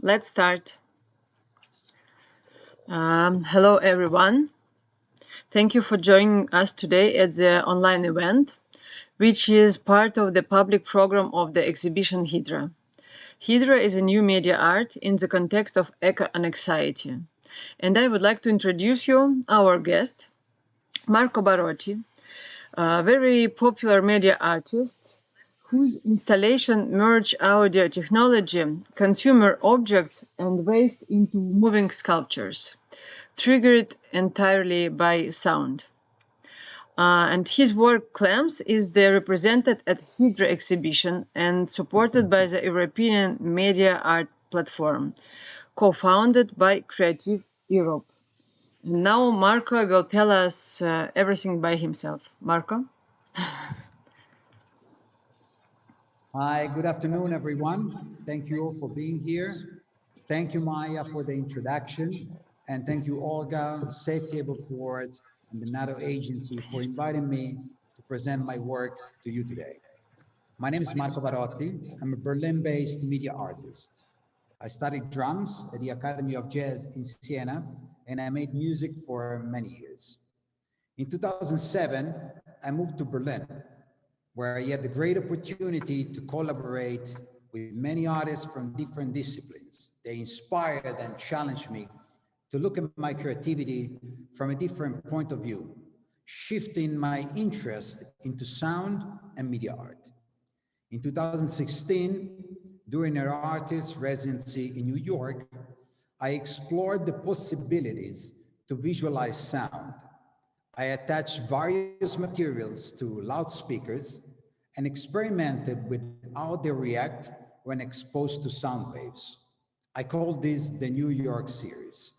Let's start. Hello, everyone. Thank you for joining us today at the online event, which is part of the public program of the exhibition HYDRA. HYDRA is a new media art in the context of eco-anxiety. And I would like to introduce you our guest, Marco Barotti, a very popular media artist whose installation merge audio technology, consumer objects, and waste into moving sculptures, triggered entirely by sound. And his work Clamps is represented at HYDRA exhibition and supported by the European Media Art Platform, co-founded by Creative Europe. And now Marco will tell us everything by himself. Marco? Hi, good afternoon, everyone. Thank you all for being here. Thank you, Maya, for the introduction. And thank you, Olga, Safe Cable Port, and the NATO agency for inviting me to present my work to you today. My name is Marco Barotti. I'm a Berlin-based media artist. I studied drums at the Academy of Jazz in Siena, and I made music for many years. In 2007, I moved to Berlin, where I had the great opportunity to collaborate with many artists from different disciplines. They inspired and challenged me to look at my creativity from a different point of view, shifting my interest into sound and media art. In 2016, during an artist residency in New York, I explored the possibilities to visualize sound. I attached various materials to loudspeakers and experimented with how they react when exposed to sound waves. I call this the New York series.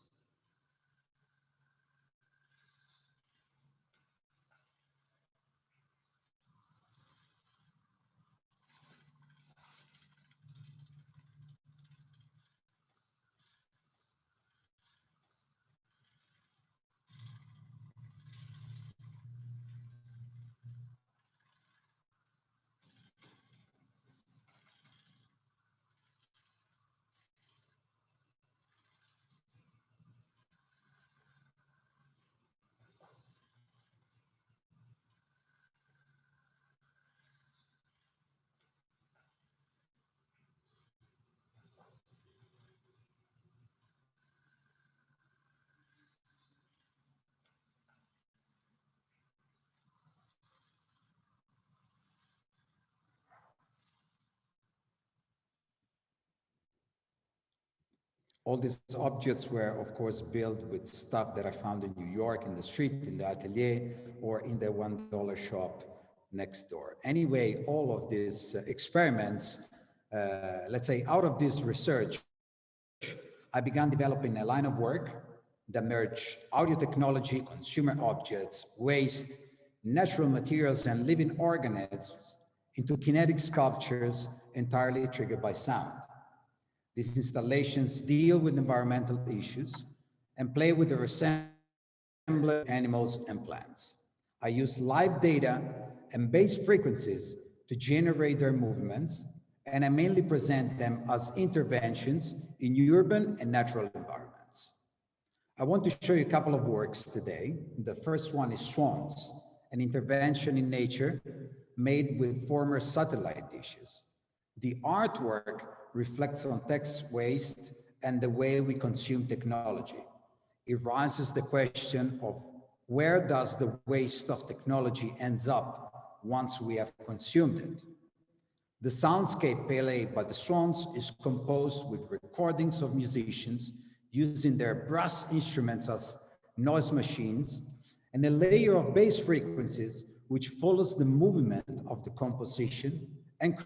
All these objects were, of course, built with stuff that I found in New York, in the street, in the atelier, or in the $1 shop next door. Anyway, all of these experiments, let's say out of this research, I began developing a line of work that merged audio technology, consumer objects, waste, natural materials, and living organisms into kinetic sculptures entirely triggered by sound. These installations deal with environmental issues and play with the resemblance of animals and plants. I use live data and base frequencies to generate their movements, and I mainly present them as interventions in urban and natural environments. I want to show you a couple of works today. The first one is Swans, an intervention in nature made with former satellite dishes. The artwork reflects on text waste and the way we consume technology. It raises the question of where does the waste of technology ends up once we have consumed it? The soundscape played by the Swans is composed with recordings of musicians using their brass instruments as noise machines and a layer of bass frequencies which follows the movement of the composition and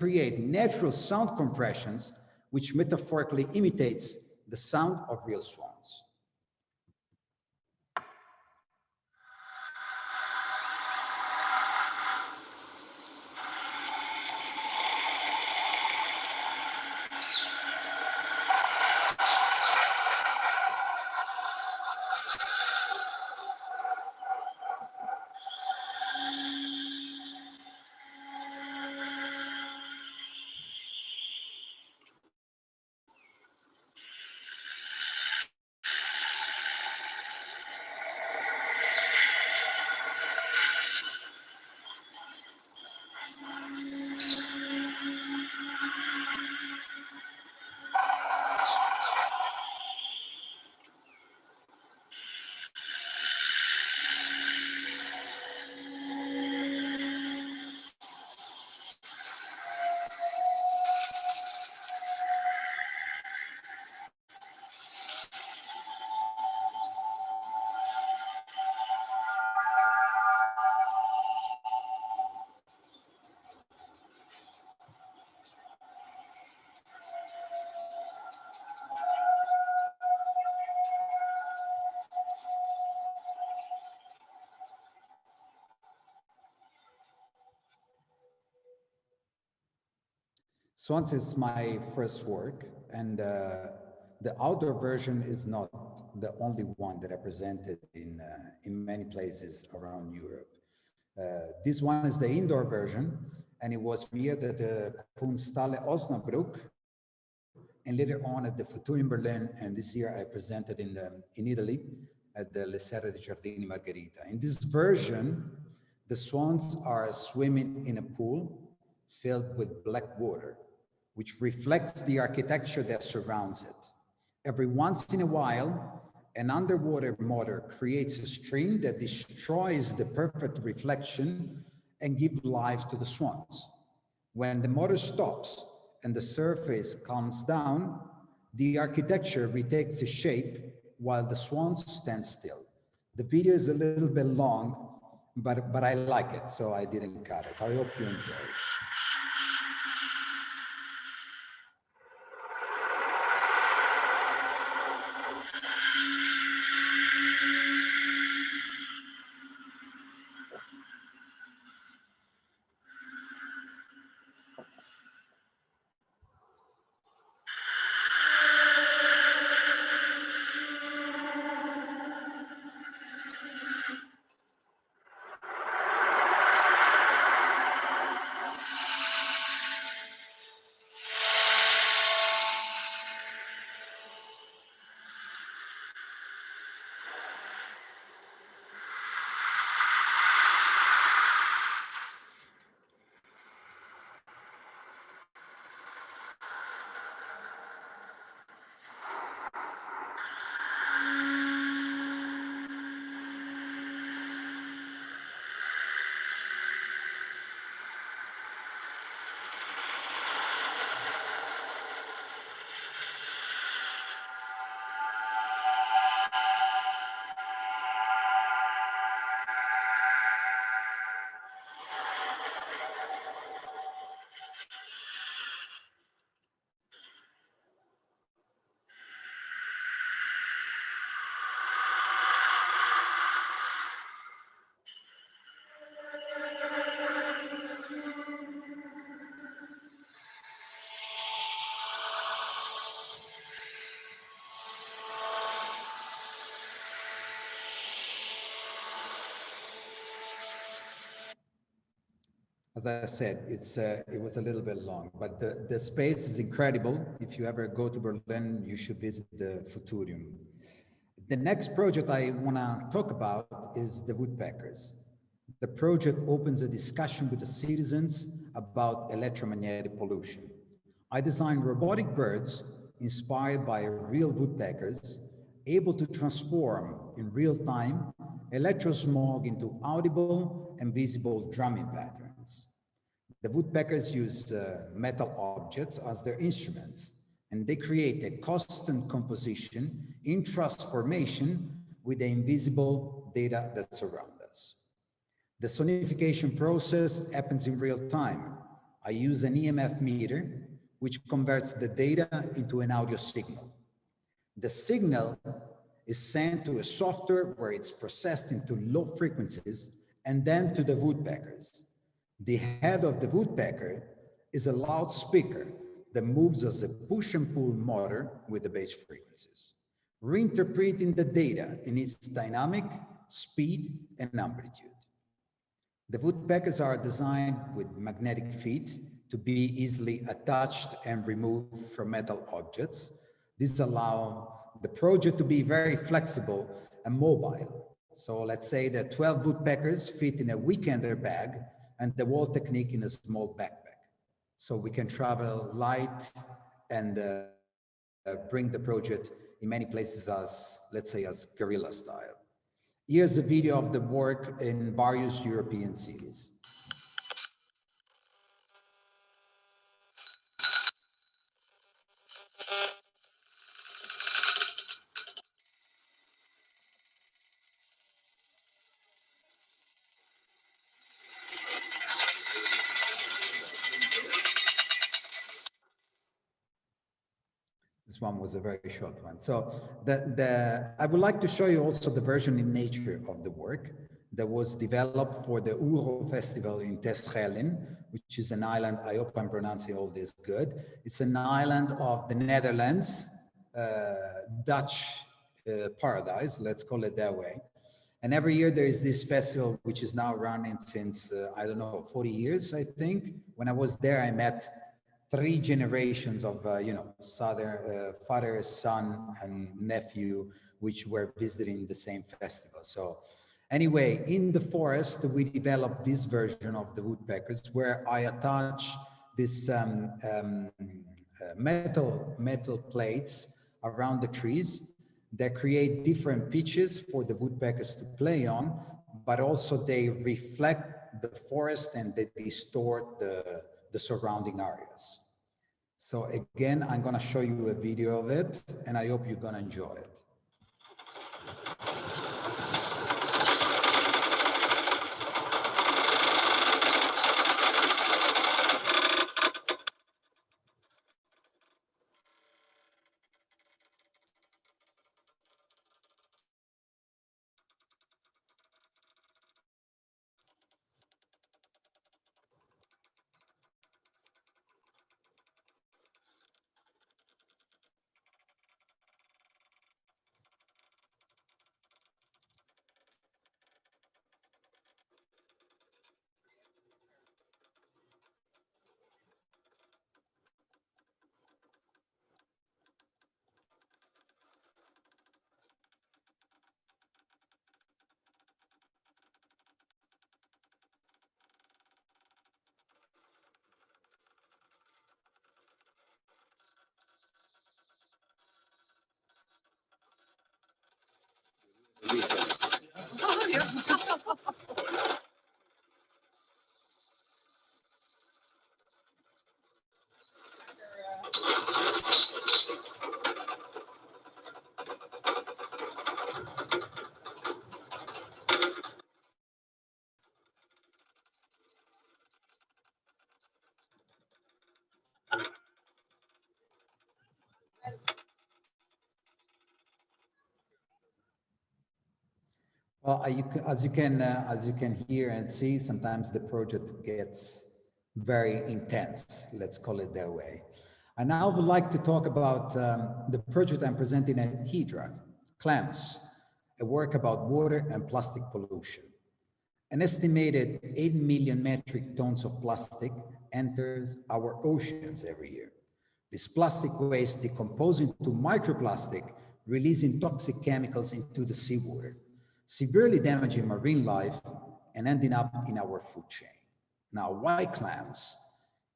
create natural sound compressions which metaphorically imitates the sound of real swans. Swans is my first work, and the outdoor version is not the only one that I presented in many places around Europe. This one is the indoor version, and it was premiered at the Kunsthalle Osnabrück, and later on at the Futur in Berlin, and this year I presented in Italy at the Le Serre dei Giardini Margherita. In this version, the swans are swimming in a pool filled with black water, which reflects the architecture that surrounds it. Every once in a while, an underwater motor creates a stream that destroys the perfect reflection and gives life to the swans. When the motor stops and the surface calms down, the architecture retakes its shape while the swans stand still. The video is a little bit long, but I like it, so I didn't cut it. I hope you enjoy it. As I said, it was a little bit long, but the space is incredible. If you ever go to Berlin, you should visit the Futurium. The next project I want to talk about is the Woodpeckers. The project opens a discussion with the citizens about electromagnetic pollution. I designed robotic birds inspired by real woodpeckers, able to transform in real time electrosmog into audible and visible drumming patterns. The woodpeckers use metal objects as their instruments, and they create a constant composition in transformation with the invisible data that surrounds us. The sonification process happens in real time. I use an EMF meter, which converts the data into an audio signal. The signal is sent to a software where it's processed into low frequencies and then to the woodpeckers. The head of the woodpecker is a loudspeaker that moves as a push and pull motor with the bass frequencies, reinterpreting the data in its dynamic, speed, and amplitude. The woodpeckers are designed with magnetic feet to be easily attached and removed from metal objects. This allows the project to be very flexible and mobile. So let's say that 12 woodpeckers fit in a weekender bag and the wall technique in a small backpack. So we can travel light and bring the project in many places as, let's say, as guerrilla style. Here's a video of the work in various European cities. This one was a very short one. So I would like to show you also the version in nature of the work. that was developed for the Uro Festival in Terschelling, which is an island, I hope I'm pronouncing all this good. It's an island of the Netherlands, Dutch paradise, let's call it that way. And every year there is this festival, which is now running since, I don't know, 40 years, I think. When I was there, I met 3 generations of, father, son, and nephew, which were visiting the same festival. So anyway, in the forest, we developed this version of the woodpeckers where I attach this metal plates around the trees that create different pitches for the woodpeckers to play on, but also they reflect the forest and they distort the surrounding areas. So again, I'm gonna show you a video of it and I hope you're gonna enjoy it. Well, as you can hear and see, sometimes the project gets very intense. Let's call it that way. I now would like to talk about the project I'm presenting at HYDRA, Clams, a work about water and plastic pollution. An estimated 8 million metric tons of plastic enters our oceans every year. This plastic waste decomposes into microplastic, releasing toxic chemicals into the seawater, severely damaging marine life and ending up in our food chain. Now, why clams?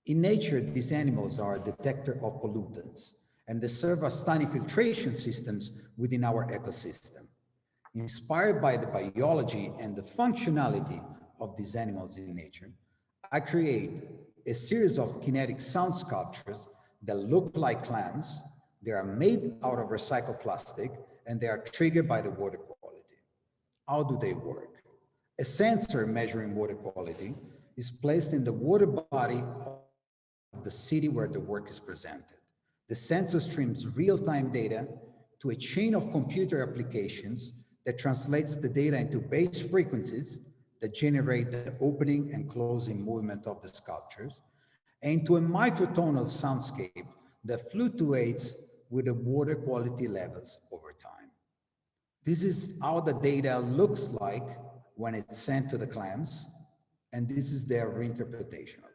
In nature, these animals are a detector of pollutants and they serve as tiny filtration systems within our ecosystem. Inspired by the biology and the functionality of these animals in nature, I create a series of kinetic sound sculptures that look like clams. They are made out of recycled plastic and they are triggered by the water quality. How do they work? A sensor measuring water quality is placed in the water body of the city where the work is presented. The sensor streams real-time data to a chain of computer applications that translates the data into base frequencies that generate the opening and closing movement of the sculptures, and to a microtonal soundscape that fluctuates with the water quality levels over time. This is how the data looks like when it's sent to the clams, and this is their reinterpretation of it.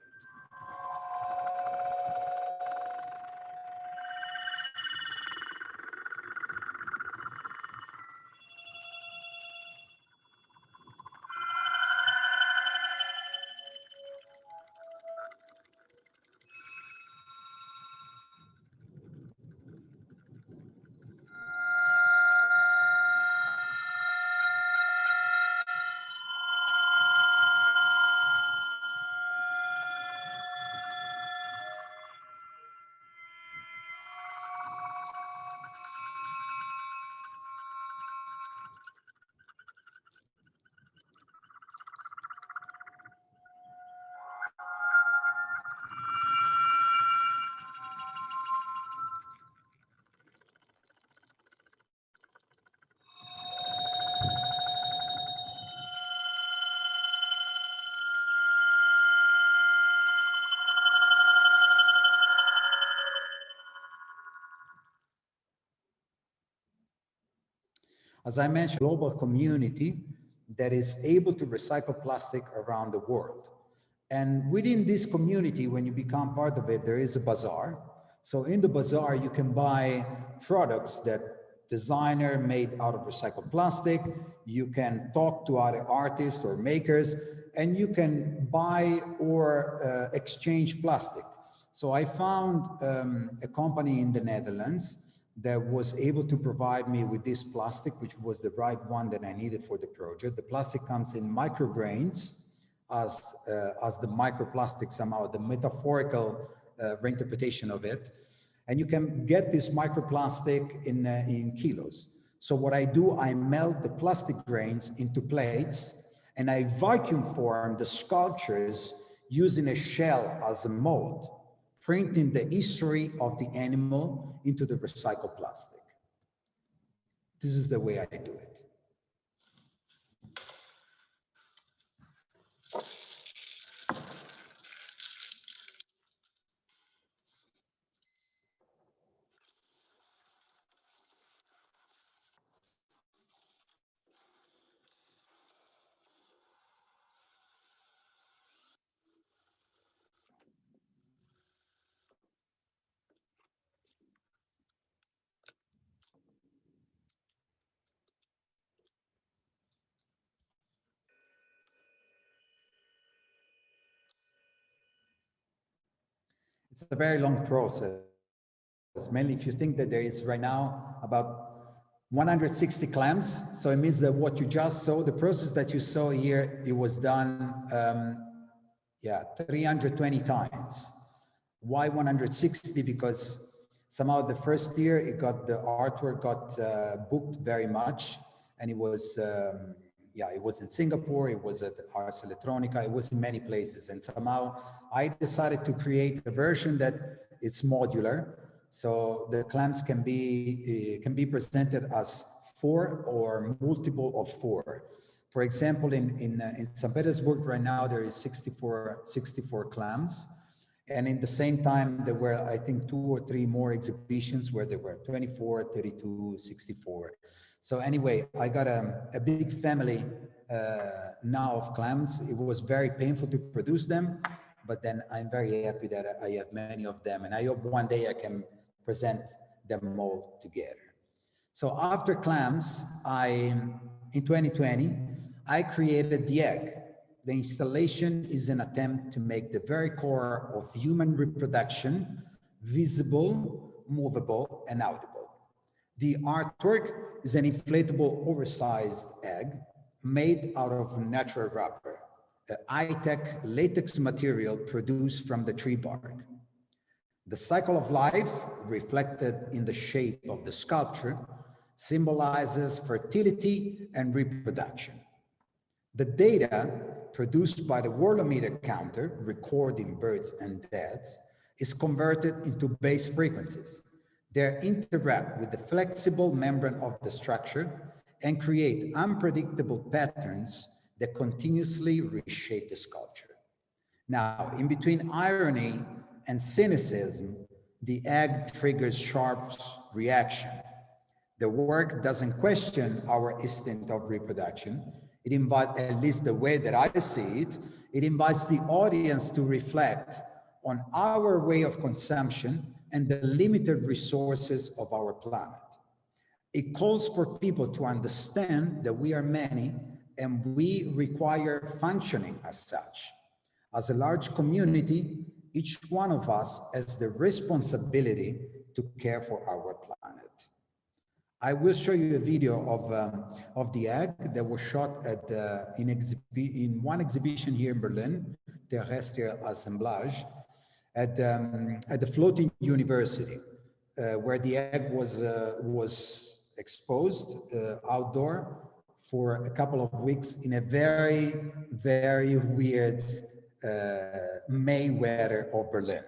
as I mentioned, a global community that is able to recycle plastic around the world. And within this community, when you become part of it, there is a bazaar. So in the bazaar, you can buy products that designer made out of recycled plastic. You can talk to other artists or makers, and you can buy or exchange plastic. So I found a company in the Netherlands that was able to provide me with this plastic, which was the right one that I needed for the project. The plastic comes in micrograins as the microplastic, somehow the metaphorical reinterpretation of it. And you can get this microplastic in kilos. So what I do, I melt the plastic grains into plates, and I vacuum form the sculptures using a shell as a mold, printing the history of the animal into the recycled plastic. This is the way I do it. It's a very long process, mainly if you think that there is right now about 160 clams. So it means that what you just saw, the process that you saw here, it was done 320 times. Why 160? Because somehow the first year the artwork got booked very much, and it was it was in Singapore, it was at Ars Electronica, it was in many places, and somehow I decided to create a version that it's modular, so the clams can be presented as 4 or multiple of 4. For example, in St. Petersburg right now there is 64 clams, and in the same time there were, I think, 2 or 3 more exhibitions where there were 24, 32, 64. So anyway, I got a big family now of clams. It was very painful to produce them, but then I'm very happy that I have many of them, and I hope one day I can present them all together. So after clams, in 2020, I created the egg. The installation is an attempt to make the very core of human reproduction visible, movable, and audible. The artwork is an inflatable, oversized egg made out of natural rubber, a high-tech latex material produced from the tree bark. The cycle of life, reflected in the shape of the sculpture, symbolizes fertility and reproduction. The data produced by the worldometer counter, recording births and deaths, is converted into base frequencies. They interact with the flexible membrane of the structure and create unpredictable patterns that continuously reshape the sculpture. Now, in between irony and cynicism, the egg triggers sharp reaction. The work doesn't question our instinct of reproduction. It invites, at least the way that I see it, it invites the audience to reflect on our way of consumption and the limited resources of our planet. It calls for people to understand that we are many and we require functioning as such. As a large community, each one of us has the responsibility to care for our planet. I will show you a video of the egg that was shot at in one exhibition here in Berlin, Terrestrial Assemblage, at the Floating University, where the egg was exposed outdoor for a couple of weeks in a very, very weird May weather of Berlin.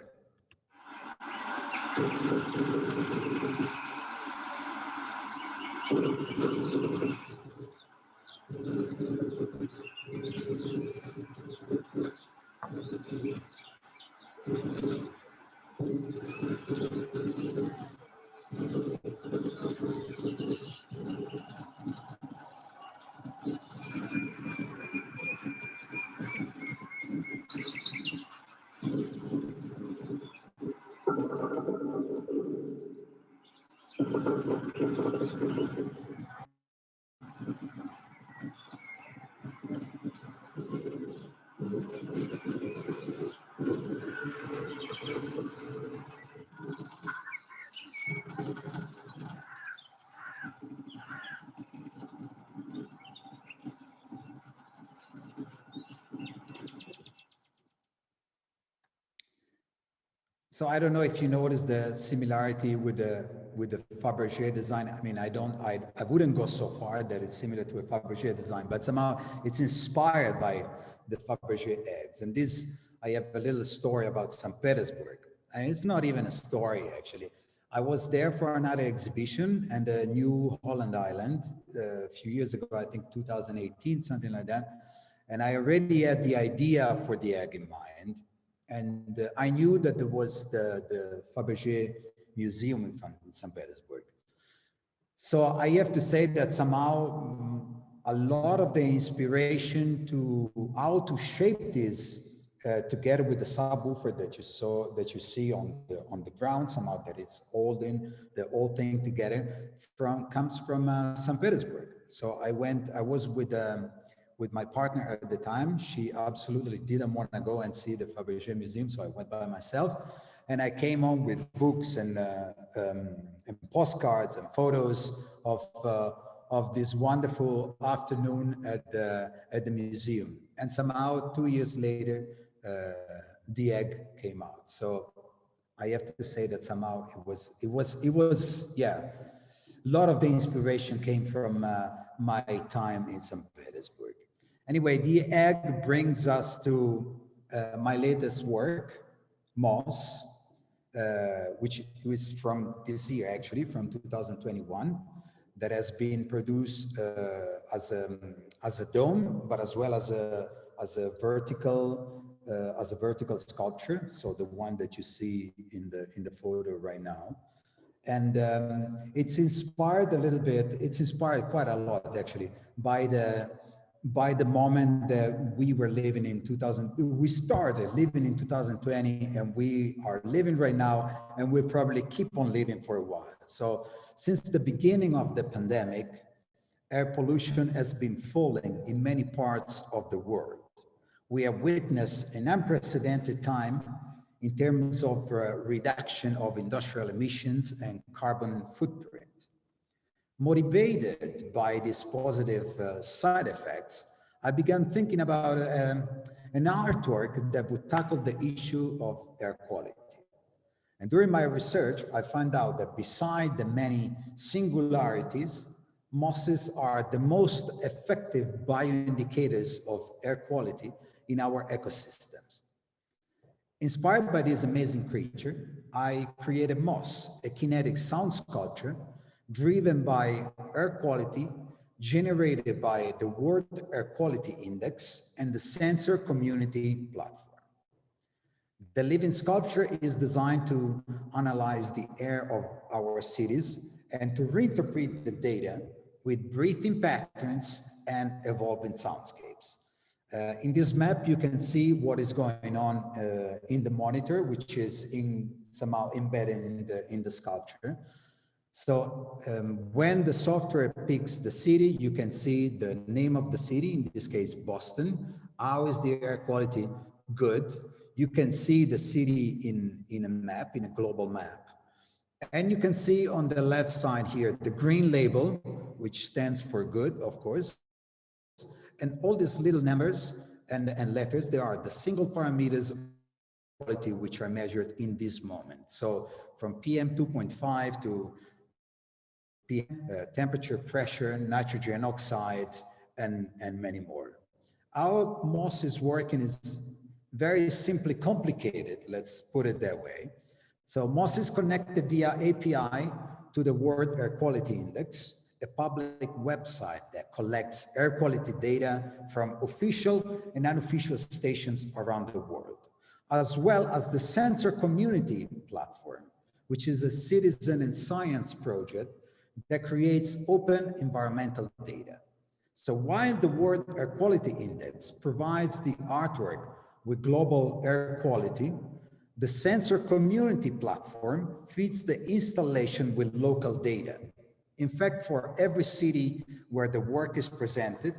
So I don't know if you noticed the similarity with the Fabergé design. I mean, I wouldn't go so far that it's similar to a Fabergé design, but somehow it's inspired by the Fabergé eggs. And this, I have a little story about St. Petersburg. And it's not even a story, actually. I was there for another exhibition and a New Holland Island a few years ago, I think 2018, something like that. And I already had the idea for the egg in mind. And I knew that there was the Fabergé Museum in St. Petersburg. So I have to say that somehow a lot of the inspiration to how to shape this together with the subwoofer that you see on the ground, somehow that it's holding the whole thing together comes from St. Petersburg. So I was with my partner at the time. She absolutely didn't want to go and see the Fabergé Museum, so I went by myself. And I came home with books and postcards and photos of this wonderful afternoon at the museum. And somehow 2 years later, the egg came out. So I have to say that somehow it was yeah. A lot of the inspiration came from my time in St. Petersburg. Anyway, the egg brings us to my latest work, Moss, which is from this year, actually, from 2021, that has been produced as a dome, but as well as a vertical sculpture. So the one that you see in the photo right now. And it's inspired a little bit, it's inspired quite a lot actually by the moment that we were living in we started living in 2020 and we are living right now, and we'll probably keep on living for a while. So since the beginning of the pandemic, air pollution has been falling in many parts of the world. We have witnessed an unprecedented time in terms of reduction of industrial emissions and carbon footprint. Motivated by these positive side effects, I began thinking about an artwork that would tackle the issue of air quality. And during my research, I found out that beside the many singularities, mosses are the most effective bioindicators of air quality in our ecosystems. Inspired by this amazing creature, I created Moss, a kinetic sound sculpture driven by air quality generated by the World Air Quality Index and the Sensor Community Platform. The living sculpture is designed to analyze the air of our cities and to reinterpret the data with breathing patterns and evolving soundscapes. In this map, you can see what is going on in the monitor, which is somehow embedded in the sculpture. So when the software picks the city, you can see the name of the city, in this case, Boston. How is the air quality? Good. You can see the city in a map, in a global map. And you can see on the left side here, the green label, which stands for good, of course. And all these little numbers and letters, they are the single parameters of quality which are measured in this moment. So from PM 2.5 to PM, temperature, pressure, nitrogen oxide, and many more. How Moss is working is very simply complicated, let's put it that way. So Moss is connected via API to the World Air Quality Index, a public website that collects air quality data from official and unofficial stations around the world, as well as the Sensor Community Platform, which is a citizen and science project that creates open environmental data. So while the World Air Quality Index provides the artwork with global air quality, the Sensor Community Platform feeds the installation with local data. In fact, for every city where the work is presented,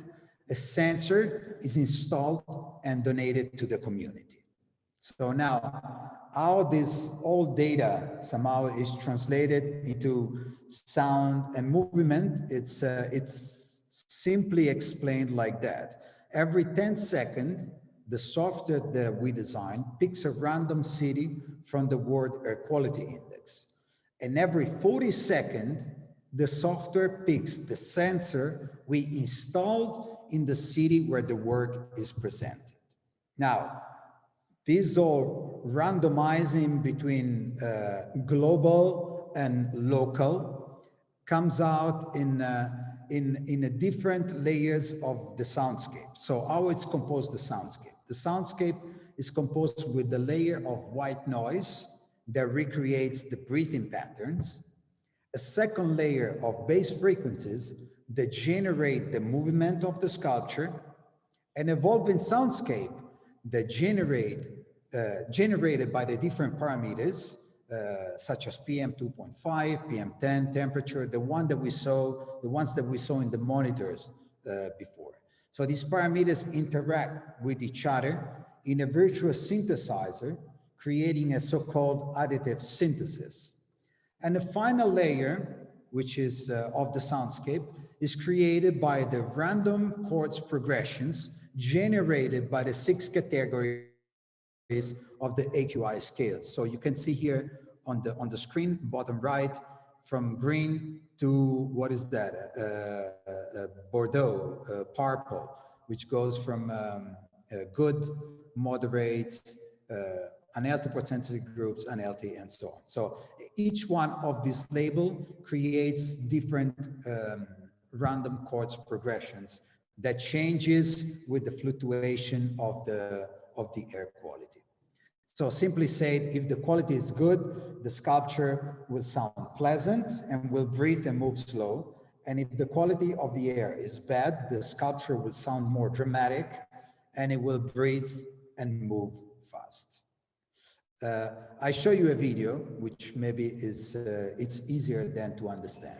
a sensor is installed and donated to the community. So now, how this all data somehow is translated into sound and movement, it's simply explained like that. Every 10 seconds, the software that we design picks a random city from the World Air Quality Index. And every 40 seconds, the software picks the sensor we installed in the city where the work is presented. Now, these all randomizing between global and local comes out in different layers of the soundscape. So how it's composed, the soundscape. The soundscape is composed with the layer of white noise that recreates the breathing patterns, a second layer of bass frequencies that generate the movement of the sculpture, an evolving soundscape that generated by the different parameters, such as PM 2.5, PM 10, temperature, the ones that we saw in the monitors before. So these parameters interact with each other in a virtuous synthesizer, creating a so-called additive synthesis. And the final layer, which is of the soundscape, is created by the random chords progressions generated by the 6 categories of the AQI scales. So you can see here on the screen, bottom right, from green to what is that? Bordeaux, purple, which goes from good, moderate, unhealthy percentage groups, unhealthy, and so on. So each one of these labels creates different random chords progressions that changes with the fluctuation of the air quality. So simply said, if the quality is good, the sculpture will sound pleasant and will breathe and move slow. And if the quality of the air is bad, the sculpture will sound more dramatic and it will breathe and move fast. I show you a video, which maybe is it's easier than to understand.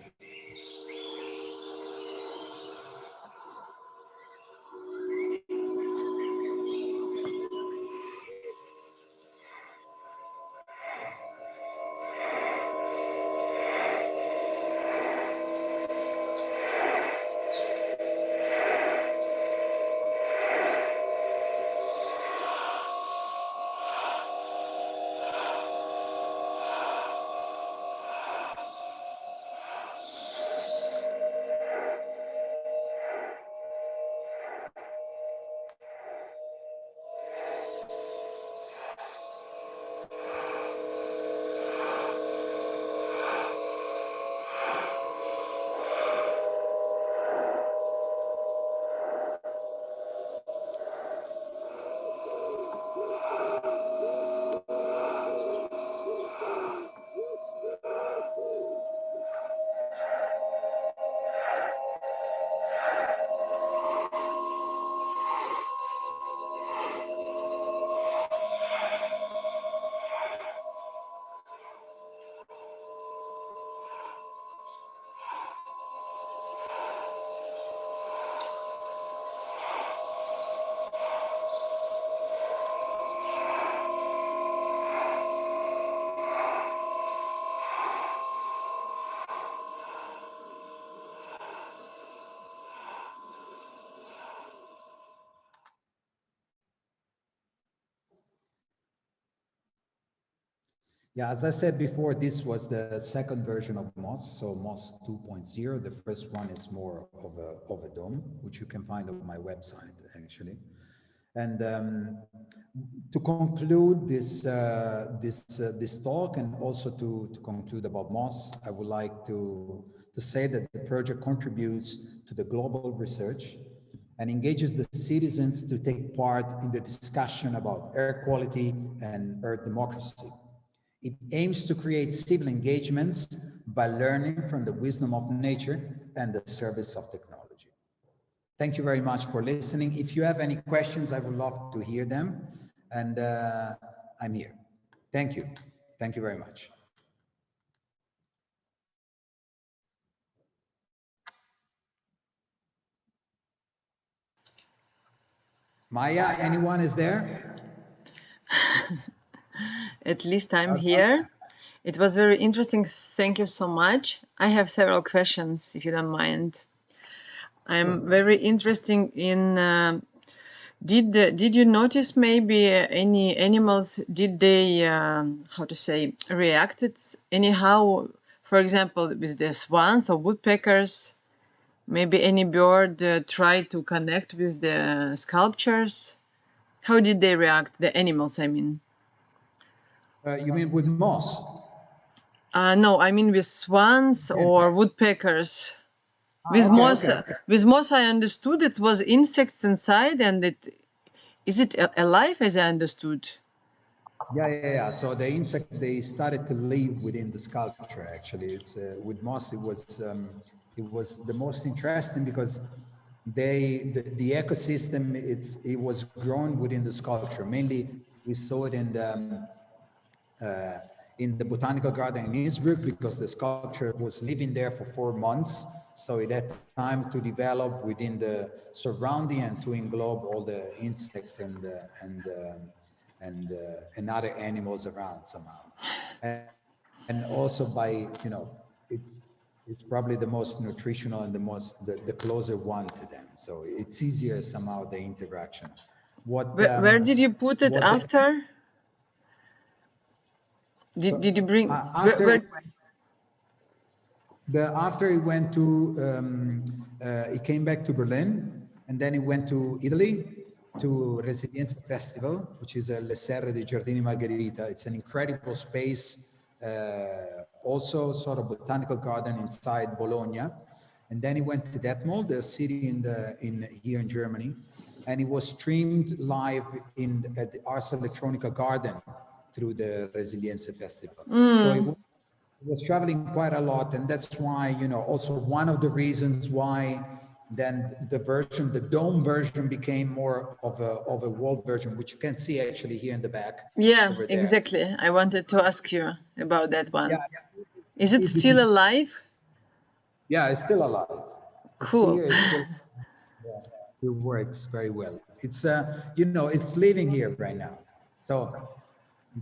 Yeah, as I said before, this was the second version of MOS, so MOS 2.0. The first one is more of a dome, which you can find on my website, actually. And to conclude this talk, and also to conclude about MOS, I would like to say that the project contributes to the global research and engages the citizens to take part in the discussion about air quality and Earth democracy. It aims to create civil engagements by learning from the wisdom of nature and the service of technology. Thank you very much for listening. If you have any questions, I would love to hear them. And I'm here. Thank you. Thank you very much. Maya, anyone is there? At least I'm here. It was very interesting. Thank you so much. I have several questions, if you don't mind. I'm very interested in. Did you notice maybe any animals? Did they how to say reacted anyhow? For example, with the swans or woodpeckers, maybe any bird tried to connect with the sculptures. How did they react? The animals, I mean. You mean with moss? No, I mean with swans or woodpeckers. With moss, with moss, I understood it was insects inside, and is it alive as I understood? Yeah. So the insect, they started to live within the sculpture. Actually, it's with moss. It was the most interesting because the ecosystem. It was grown within the sculpture. Mainly, we saw it in the botanical garden in Innsbruck because the sculpture was living there for 4 months. So it had time to develop within the surrounding and to englobe all the insects and other animals around somehow. And also by, it's probably the most nutritional and the closer one to them. So it's easier somehow, the interaction. Where did you put it after? Did you bring after he went to he came back to Berlin, and then he went to Italy to Resilienza Festival, which is a Le Serre dei Giardini Margherita. It's an incredible space, also sort of botanical garden inside Bologna. And then he went to Detmold, the city here in Germany, and it was streamed live at the Ars Electronica Garden through the Resilienza Festival. So it was traveling quite a lot, and that's why, also one of the reasons why then the dome version became more of a wall version, which you can see actually here in the back. Yeah, exactly. I wanted to ask you about that one. Yeah. Is it still alive? Yeah, it's still alive. Cool. It works very well. It's it's living here right now. So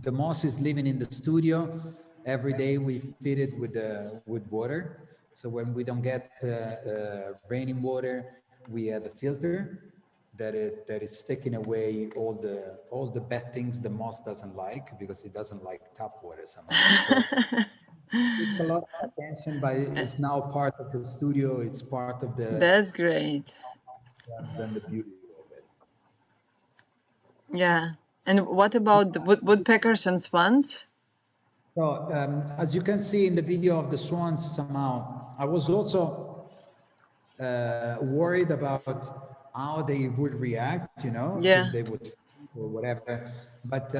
the moss is living in the studio. Every day we feed it with water. So when we don't get raining water, we have a filter that is taking away all the bad things the moss doesn't like, because it doesn't like tap water somehow. So it's a lot of attention, but it's now part of the studio. It's part of the. That's great. And the beauty of it. Yeah. And what about the woodpeckers and swans? So as you can see in the video of the swans, somehow I was also worried about how they would react, if they would or whatever. But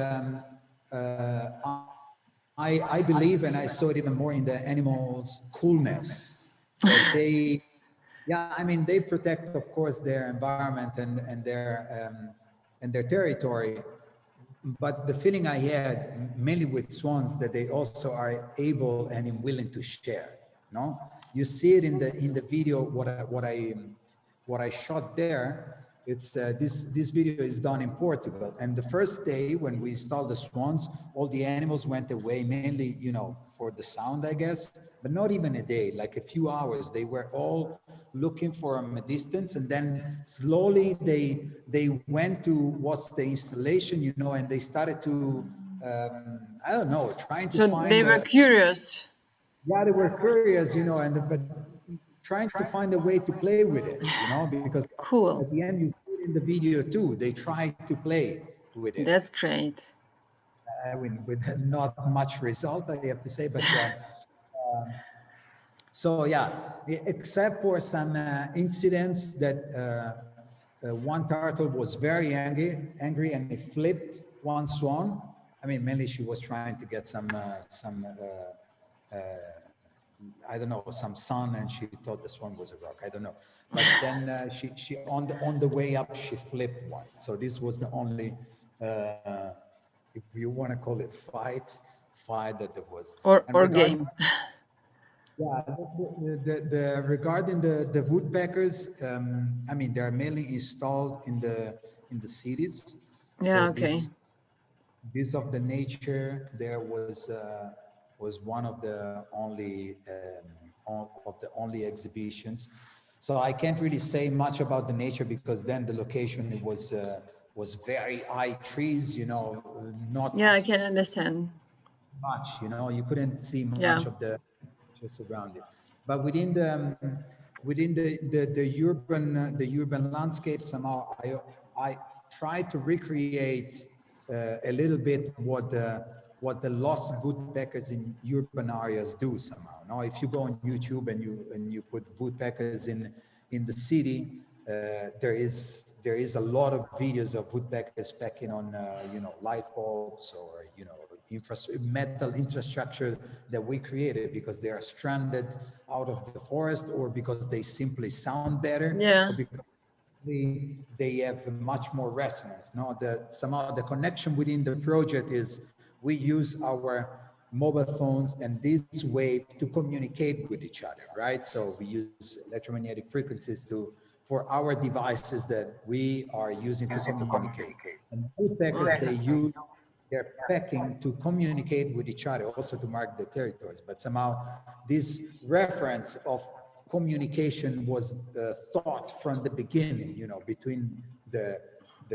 I believe, and I saw it even more in the animals' coolness. They protect, of course, their environment and their territory. But the feeling I had, mainly with swans, that they also are able and willing to share. No, you see it in the video. What I shot there. It's this video is done in Portugal, and the first day when we installed the swans, all the animals went away, mainly for the sound, I guess, but not even a day, like a few hours. They were all looking for a distance, and then slowly they went to what's the installation, and they started to I don't know, trying to find. So they were curious. Yeah, they were curious, but trying to find a way to play with it, because cool. At the end you see it in the video too. They try to play with it. That's great. I mean, with not much result, I have to say, but so yeah, except for some incidents that one turtle was very angry, and he flipped one swan. I mean, mainly she was trying to get some I don't know, some sun, and she thought this one was a rock. I don't know. But then she on the way up, she flipped one. So this was the only, if you want to call it fight that there was. Or game. Yeah, regarding the woodpeckers, I mean, they're mainly installed the cities. Yeah, So okay. this of the nature there was one of the only exhibitions. So I can't really say much about the nature because then the location it was very high trees, you know, not Yeah, I can understand. much, you know, you couldn't see Yeah. much of the just around it. But within the urban landscape, somehow I tried to recreate a little bit what the lost woodpeckers in urban areas do somehow. Now, if you go on YouTube and you put woodpeckers in the city, there is a lot of videos of woodpeckers pecking on you know, light bulbs or you know, metal infrastructure that we created because they are stranded out of the forest, or because they simply sound better, Yeah. or because they have much more resonance. No, somehow the connection within the project is we use our mobile phones and this wave to communicate with each other, right? So we use electromagnetic frequencies for our devices that we are using to communicate. And woodpeckers, Okay. they use their pecking to communicate with each other, also to mark the territories. But somehow this reference of communication was thought from the beginning, you know, between the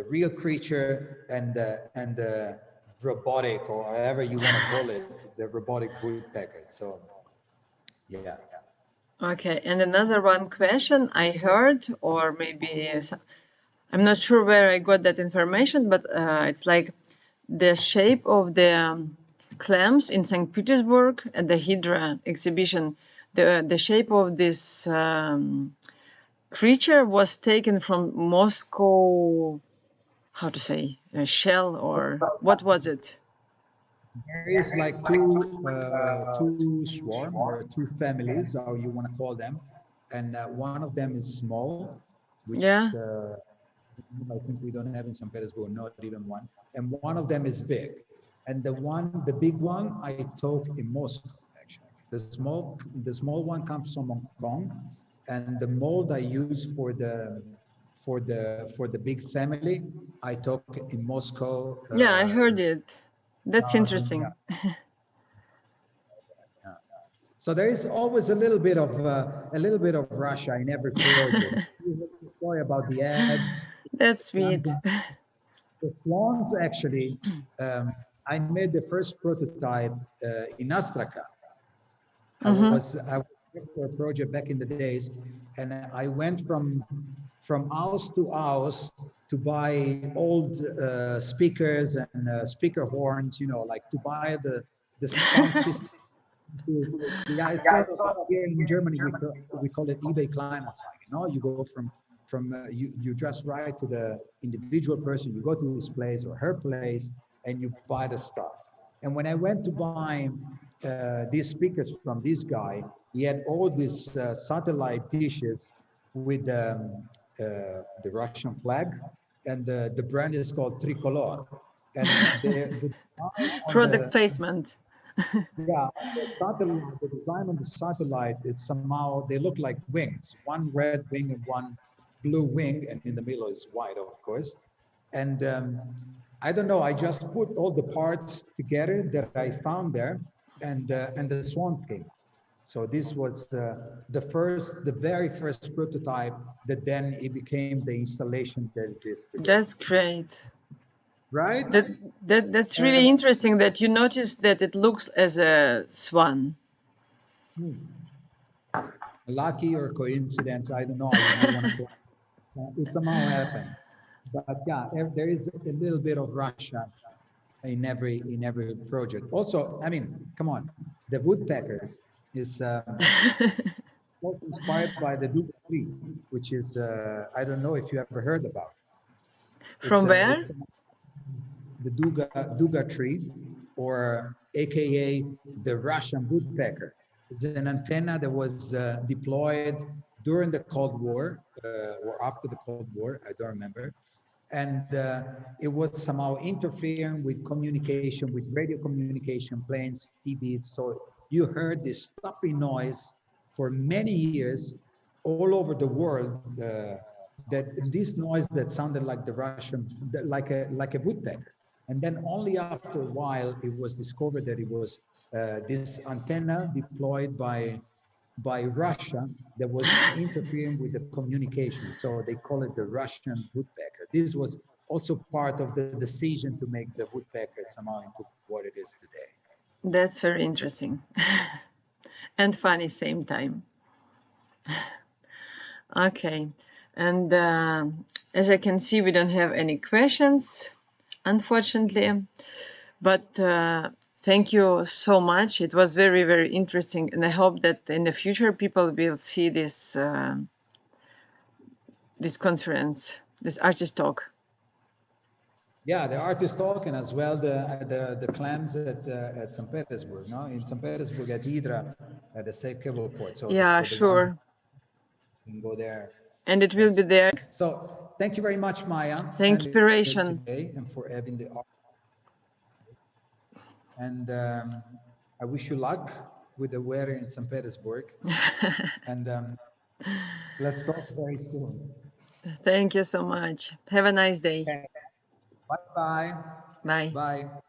real creature and the robotic, or however you want to call it, the robotic woodpecker. So, yeah. Okay. And another one question I heard, or maybe I'm not sure where I got that information, but it's like the shape of the clams in St. Petersburg at the HYDRA exhibition. The shape of this creature was taken from Moscow. How to say, a shell, or what was it? There is like two swarm or two families, how you want to call them, and one of them is small, which Yeah. I think we don't have in St. Petersburg, not even one, and one of them is big, and the big one I took in Moscow actually. The small one comes from Hong Kong, and the mold I use for the big family I took in Moscow. Yeah, I heard it. That's interesting. Yeah. So there is always a little bit of Russia in every project. You heard the story about the egg. That's sweet. The swans actually. I made the first prototype in Astrakhan. I was there for a project back in the days, and I went from house to house to buy old speakers and speaker horns. You know, like to buy the sound system. Yeah, it's sort of here in Germany we call it eBay Kleinanzeigen. No, you go from you just write to the individual person. You go to his place or her place, and you buy the stuff. And when I went to buy these speakers from this guy, he had all these satellite dishes with the Russian flag, and the brand is called Tricolor. And the design on Product placement. yeah, the satellite, the design on the satellite is somehow, they look like wings, one red wing and one blue wing, and in the middle is white, of course. And I don't know, I just put all the parts together that I found there, and the swan came. So this was the very first prototype that then it became the installation that it is today. That's great. Right? That's really interesting that you noticed that it looks as a swan. Lucky or coincidence, I don't know how you want to call it. It somehow happened. But yeah, there is a little bit of Russia in every project. Also, I mean, come on, the woodpeckers is also inspired by the Duga tree, which is I don't know if you ever heard about. From where? It's the Duga tree, or AKA the Russian woodpecker. It's an antenna that was deployed during the Cold War or after the Cold War, I don't remember. And it was somehow interfering with communication, with radio communication, planes, TVs. So you heard this stopping noise for many years all over the world that this noise that sounded like the Russian, like a woodpecker. And then only after a while, it was discovered that it was this antenna deployed by Russia that was interfering with the communication. So they call it the Russian woodpecker. This was also part of the decision to make the woodpecker somehow into what it is today. That's very interesting and funny same time. Okay, and as I can see, we don't have any questions, unfortunately, but thank you so much. It was very, very interesting, and I hope that in the future people will see this this conference, this artist talk. Yeah, the artist talk, and as well the clams at St. Petersburg. No, in St. Petersburg at HYDRA, at the Safe Cable Port. So yeah, sure. You can go there. And it will be there. So thank you very much, Maya. Thank you, inspiration. Today and for having the art. And I wish you luck with the weather in St. Petersburg. And let's talk very soon. Thank you so much. Have a nice day. Okay. Bye-bye. Bye. Bye.